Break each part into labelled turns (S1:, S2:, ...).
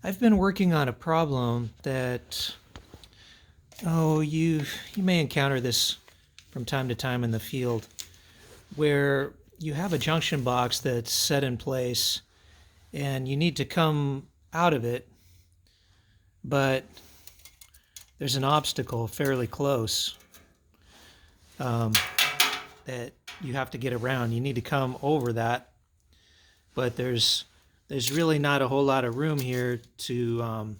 S1: I've been working on a problem that, you may encounter this from time to time in the field, where you have a junction box that's set in place and you need to come out of it, but there's an obstacle fairly close um, that you have to get around. You need to come over that, but there's really not a whole lot of room here to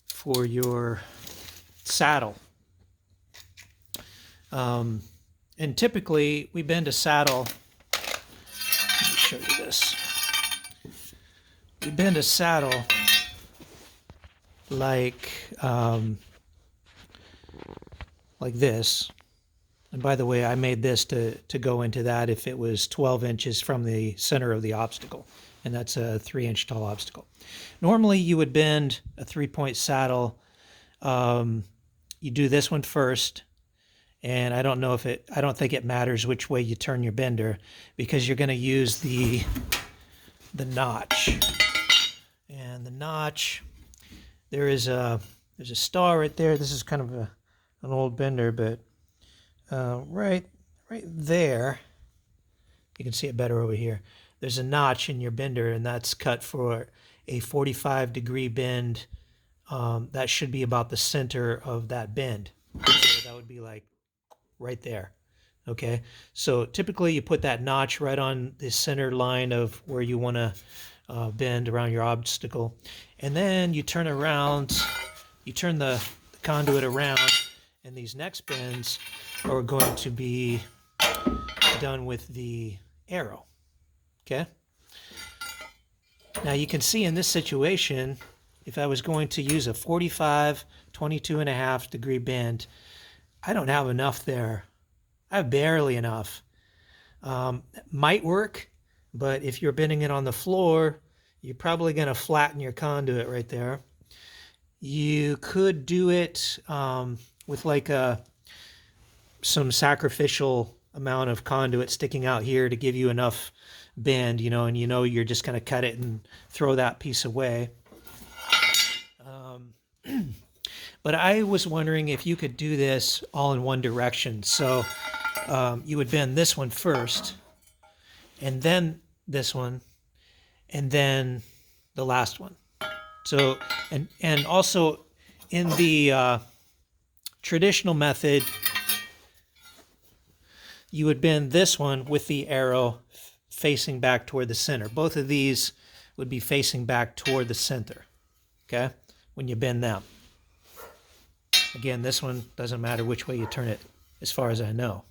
S1: for your saddle. And typically we bend a saddle. Let me show you this. We bend a saddle like this. And by the way, I made this to go into that if it was 12 inches from the center of the obstacle. And that's a 3-inch tall obstacle. Normally you would bend a 3-point saddle. You do this one first. And I don't think it matters which way you turn your bender, because you're going to use the notch. And the notch, there's a star right there. This is kind of an old bender, but right there, you can see it better over here. There's a notch in your bender, and that's cut for a 45-degree bend. That should be about the center of that bend. So that would be like right there. Okay, so typically you put that notch right on the center line of where you want to bend around your obstacle, and then you turn around, you turn the conduit around, and these next bends are going to be done with the arrow. Okay, now you can see in this situation, if I was going to use a 45, 22.5-degree bend, I don't have enough there. I have barely enough. Might work, but if you're bending it on the floor, you're probably going to flatten your conduit right there. You could do it with like some sacrificial amount of conduit sticking out here to give you enough bend, and you're just going to cut it and throw that piece away. But I was wondering if you could do this all in one direction. So you would bend this one first, and then this one, and then the last one. So, and also in the traditional method, you would bend this one with the arrow facing back toward the center. Both of these would be facing back toward the center, okay, when you bend them. Again, this one doesn't matter which way you turn it, as far as I know.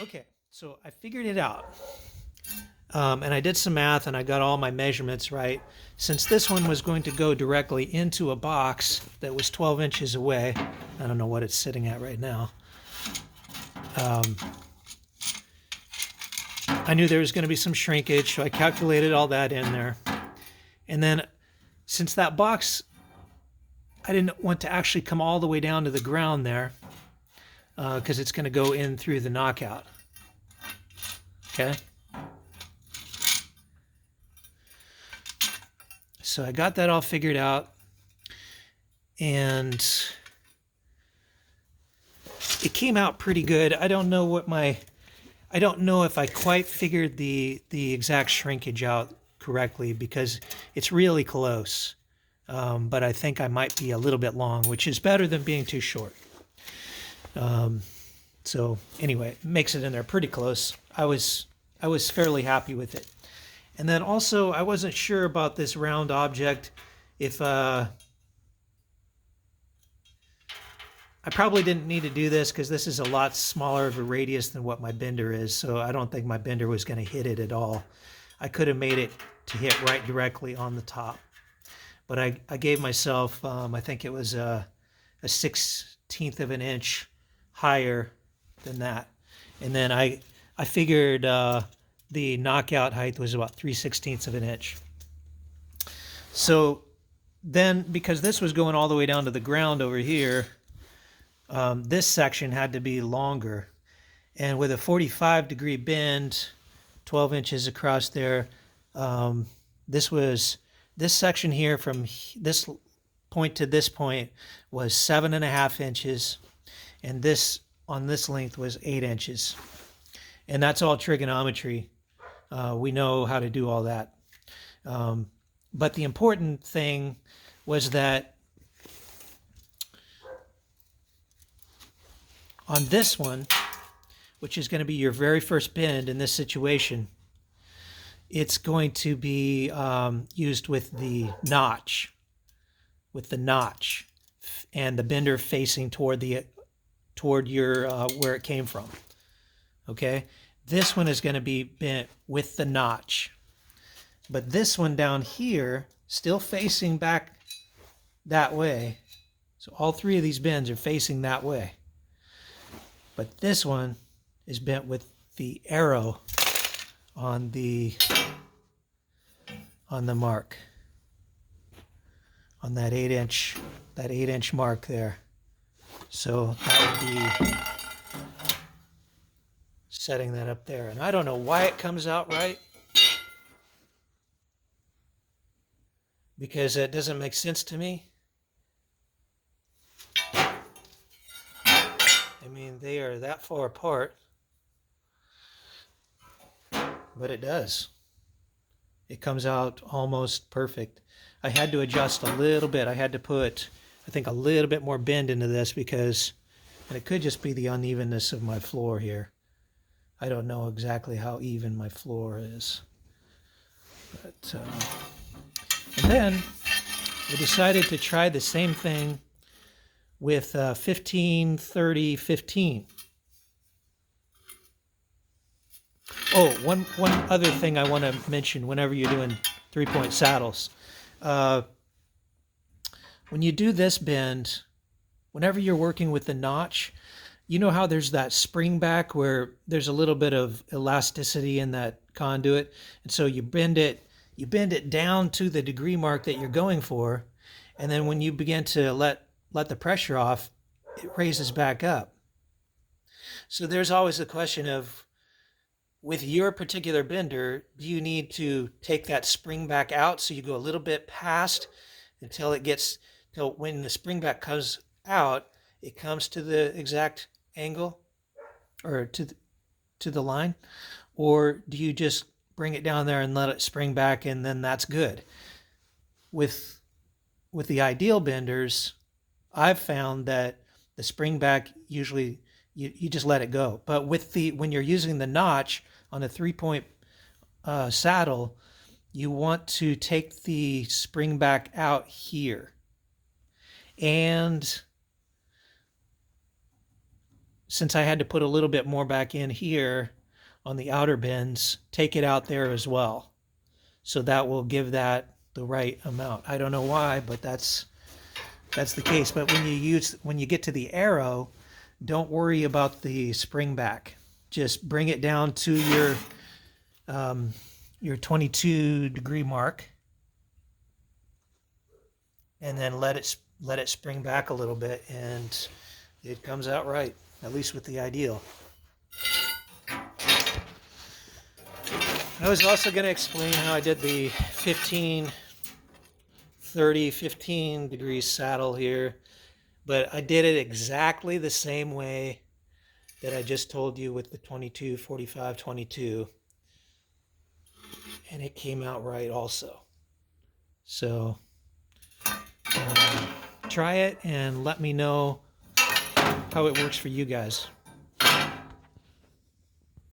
S1: Okay, so I figured it out. And I did some math, and I got all my measurements right. Since this one was going to go directly into a box that was 12 inches away, I don't know what it's sitting at right now. I knew there was going to be some shrinkage, so I calculated all that in there. And then, since that box, I didn't want to actually come all the way down to the ground there, because it's going to go in through the knockout. Okay? So I got that all figured out, and it came out pretty good. I don't know if I quite figured the exact shrinkage out correctly, because it's really close. But I think I might be a little bit long, which is better than being too short. So anyway, it makes it in there pretty close. I was fairly happy with it. And then also, I wasn't sure about this round object. If I probably didn't need to do this, because this is a lot smaller of a radius than what my bender is, so I don't think my bender was going to hit it at all. I could have made it to hit right directly on the top. But I gave myself, I think it was a 1/16 of an inch higher than that. And then I figured the knockout height was about 3/16 of an inch. So then, because this was going all the way down to the ground over here, this section had to be longer. And with a 45-degree bend, 12 inches across there, this section here from this point to this point was 7.5 inches, and this on this length was 8 inches. And that's all trigonometry. We know how to do all that. But the important thing was that on this one, which is going to be your very first bend in this situation, it's going to be used with the notch, and the bender facing toward your where it came from. Okay, this one is going to be bent with the notch, but this one down here still facing back that way. So all three of these bends are facing that way, but this one is bent with the arrow on the mark, on that 8-inch mark there. So that would be setting that up there. And I don't know why it comes out right, because it doesn't make sense to me. I mean, they are that far apart, but it does. It comes out almost perfect. I had to adjust a little bit. I had to put, I think, a little bit more bend into this because, and it could just be the unevenness of my floor here. I don't know exactly how even my floor is. But, and then we decided to try the same thing with 15, 30, 15. Oh, one other thing I want to mention whenever you're doing 3-point saddles. When you do this bend, whenever you're working with the notch, you know how there's that spring back where there's a little bit of elasticity in that conduit, and so you bend it down to the degree mark that you're going for, and then when you begin to let the pressure off, it raises back up. So there's always the question of, with your particular bender, do you need to take that spring back out so you go a little bit past until when the spring back comes out, it comes to the exact angle or to the line? Or do you just bring it down there and let it spring back and then that's good? With the ideal benders, I've found that the spring back usually you just let it go. But when you're using the notch on a 3-point saddle, you want to take the spring back out here. And since I had to put a little bit more back in here on the outer bends, take it out there as well. So that will give that the right amount. I don't know why, but that's the case. But when you get to the arrow, don't worry about the spring back. Just bring it down to your 22 degree mark, and then let it spring back a little bit, and it comes out right, at least with the ideal. I was also going to explain how I did the 15, 30, 15 degrees saddle here, but I did it exactly the same way that I just told you with the 22, 45, 22. And it came out right also. So try it and let me know how it works for you guys.